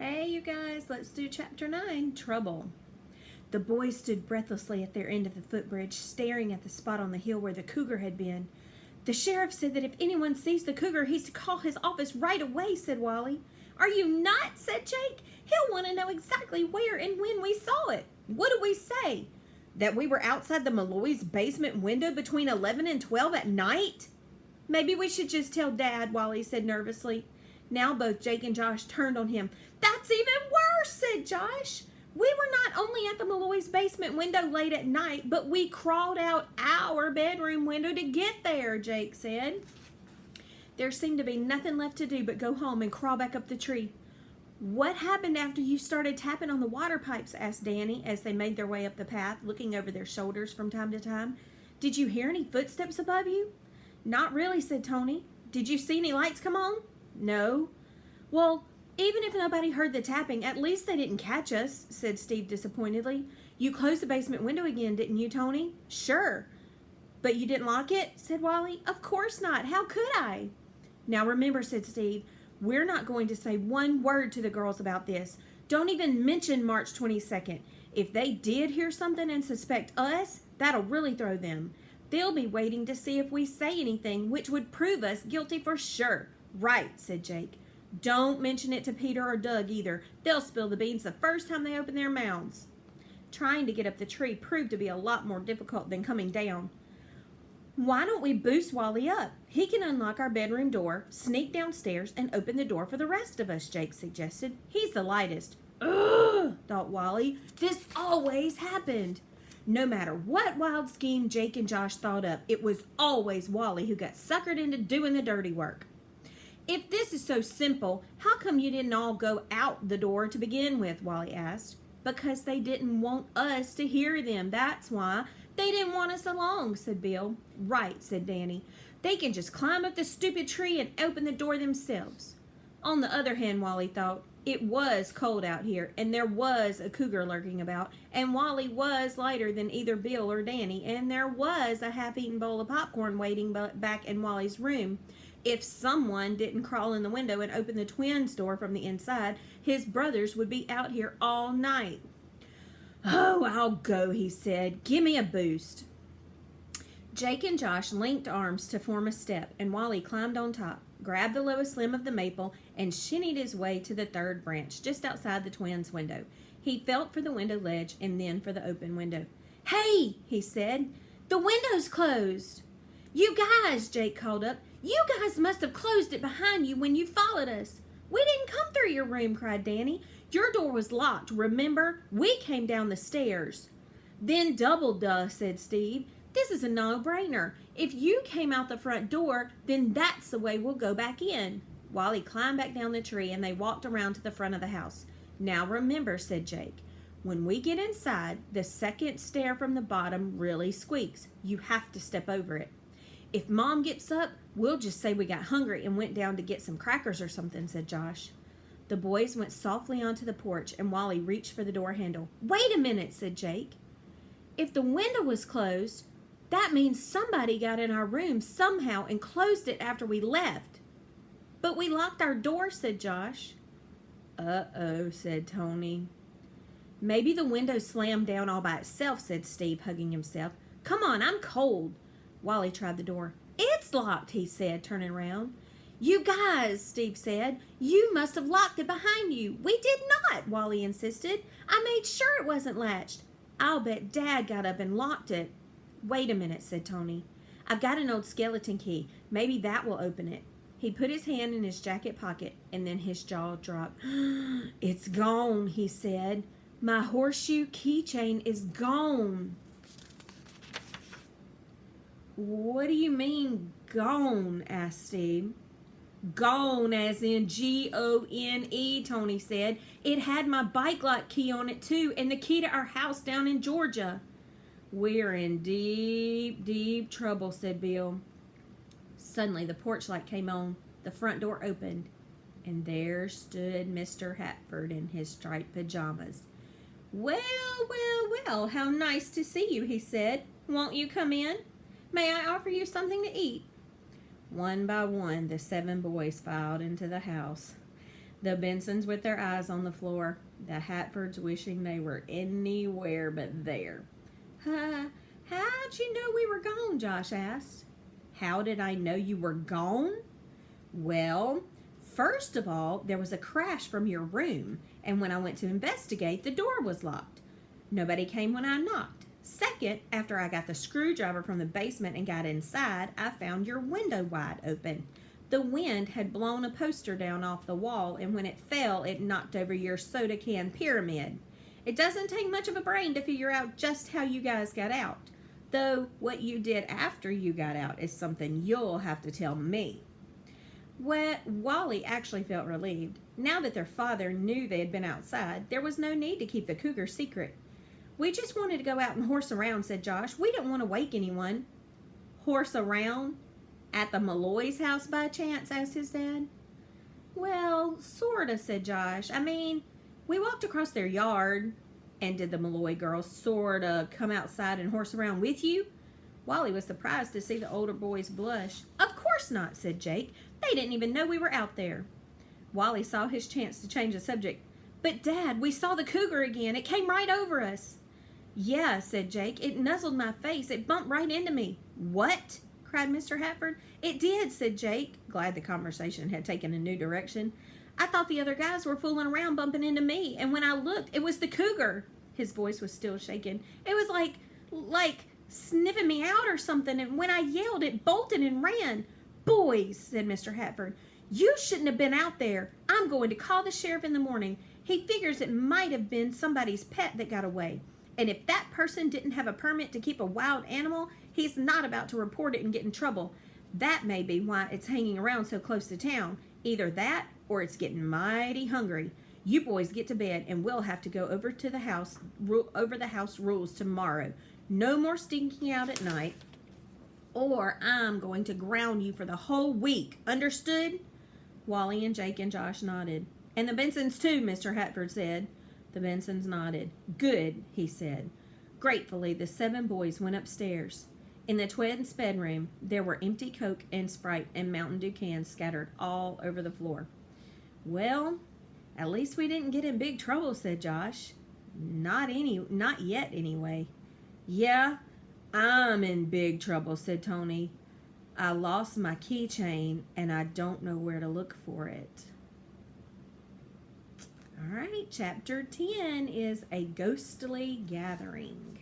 Hey, you guys, let's do Chapter 9, Trouble. The boys stood breathlessly at their end of the footbridge, staring at the spot on the hill where the cougar had been. The sheriff said that if anyone sees the cougar, he's to call his office right away, said Wally. Are you nuts? Said Jake. He'll want to know exactly where and when we saw it. What did we say? That we were outside the Malloy's basement window between 11 and 12 at night? Maybe we should just tell Dad, Wally said nervously. Now both Jake and Josh turned on him. That's even worse, said Josh. We were not only at the Malloy's basement window late at night, but we crawled out our bedroom window to get there, Jake said. There seemed to be nothing left to do but go home and crawl back up the tree. What happened after you started tapping on the water pipes? Asked Danny as they made their way up the path, looking over their shoulders from time to time. Did you hear any footsteps above you? Not really, said Tony. Did you see any lights come on? No. Well, even if nobody heard the tapping, at least they didn't catch us, said Steve disappointedly. You closed the basement window again, didn't you, Tony? Sure. But you didn't lock it, said Wally. Of course not. How could I? Now remember, said Steve, we're not going to say one word to the girls about this. Don't even mention March 22nd. If they did hear something and suspect us, that'll really throw them. They'll be waiting to see if we say anything, which would prove us guilty for sure. Right, said Jake. Don't mention it to Peter or Doug either. They'll spill the beans the first time they open their mouths. Trying to get up the tree proved to be a lot more difficult than coming down. Why don't we boost Wally up? He can unlock our bedroom door, sneak downstairs, and open the door for the rest of us, Jake suggested. He's the lightest. Ugh, thought Wally. This always happened. No matter what wild scheme Jake and Josh thought up, it was always Wally who got suckered into doing the dirty work. If this is so simple, how come you didn't all go out the door to begin with? Wally asked. Because they didn't want us to hear them, that's why. They didn't want us along, said Bill. Right, said Danny. They can just climb up the stupid tree and open the door themselves. On the other hand, Wally thought, it was cold out here, and there was a cougar lurking about, and Wally was lighter than either Bill or Danny, and there was a half-eaten bowl of popcorn waiting back in Wally's room. If someone didn't crawl in the window and open the twins' door from the inside, his brothers would be out here all night. Oh, I'll go, he said. Give me a boost. Jake and Josh linked arms to form a step, and Wally climbed on top, grabbed the lowest limb of the maple, and shinnied his way to the third branch, just outside the twins' window. He felt for the window ledge and then for the open window. Hey, he said, the window's closed. You guys, Jake called up. You guys must have closed it behind you when you followed us. We didn't come through your room, cried Danny. Your door was locked, remember? We came down the stairs. Then double duh, said Steve. This is a no-brainer. If you came out the front door, then that's the way we'll go back in. Wally climbed back down the tree and they walked around to the front of the house. Now remember, said Jake, when we get inside, the second stair from the bottom really squeaks. You have to step over it. If Mom gets up, we'll just say we got hungry and went down to get some crackers or something, said Josh. The boys went softly onto the porch and Wally reached for the door handle. Wait a minute, said Jake. If the window was closed, that means somebody got in our room somehow and closed it after we left. But we locked our door, said Josh. Uh-oh, said Tony. Maybe the window slammed down all by itself, said Steve, hugging himself. Come on, I'm cold. Wally tried the door. It's locked, he said, turning around. You guys, Steve said, you must have locked it behind you. We did not, Wally insisted. I made sure it wasn't latched. I'll bet Dad got up and locked it. Wait a minute, said Tony. I've got an old skeleton key. Maybe that will open it. He put his hand in his jacket pocket, and then his jaw dropped. It's gone, he said. My horseshoe keychain is gone. What do you mean, gone? Asked Steve. Gone as in Gone, Tony said. It had my bike lock key on it too, and the key to our house down in Georgia. We're in deep, deep trouble, said Bill. Suddenly the porch light came on, the front door opened, and there stood Mr. Hatford in his striped pajamas. Well, how nice to see you, he said. Won't you come in? May I offer you something to eat? One by one, the 7 boys filed into the house. The Bensons with their eyes on the floor. The Hatfords wishing they were anywhere but there. How'd you know we were gone? Josh asked. How did I know you were gone? Well, first of all, there was a crash from your room, and when I went to investigate, the door was locked. Nobody came when I knocked. Second, after I got the screwdriver from the basement and got inside, I found your window wide open. The wind had blown a poster down off the wall, and when it fell, it knocked over your soda can pyramid. It doesn't take much of a brain to figure out just how you guys got out. Though what you did after you got out is something you'll have to tell me. Well, Wally actually felt relieved. Now that their father knew they had been outside, there was no need to keep the cougar secret. We just wanted to go out and horse around, said Josh. We didn't want to wake anyone. Horse around? At the Malloy's house by chance? Asked his dad. Well, sorta, said Josh. I mean, we walked across their yard. And did the Malloy girls sorta come outside and horse around with you? Wally was surprised to see the older boys blush. Of course not, said Jake. They didn't even know we were out there. Wally saw his chance to change the subject. But, Dad, we saw the cougar again. It came right over us. Yeah, said Jake. It nuzzled my face. It bumped right into me. What? Cried Mr. Hatford. It did, said Jake, glad the conversation had taken a new direction. I thought the other guys were fooling around bumping into me, and when I looked, it was the cougar. His voice was still shaking. It was like sniffing me out or something, and when I yelled, it bolted and ran. Boys, said Mr. Hatford, you shouldn't have been out there. I'm going to call the sheriff in the morning. He figures it might have been somebody's pet that got away. And if that person didn't have a permit to keep a wild animal, he's not about to report it and get in trouble. That may be why it's hanging around so close to town. Either that or it's getting mighty hungry. You boys get to bed, and we'll have to go over the house rules tomorrow. No more stinking out at night, or I'm going to ground you for the whole week. Understood? Wally and Jake and Josh nodded. And the Bensons too, Mr. Hatford said. The Bensons nodded. Good, he said. Gratefully, the 7 boys went upstairs. In the twins' bedroom, there were empty Coke and Sprite and Mountain Dew cans scattered all over the floor. Well, at least we didn't get in big trouble, said Josh. Not yet, anyway. Yeah, I'm in big trouble, said Tony. I lost my keychain, and I don't know where to look for it. All right, chapter 10 is A Ghostly Gathering.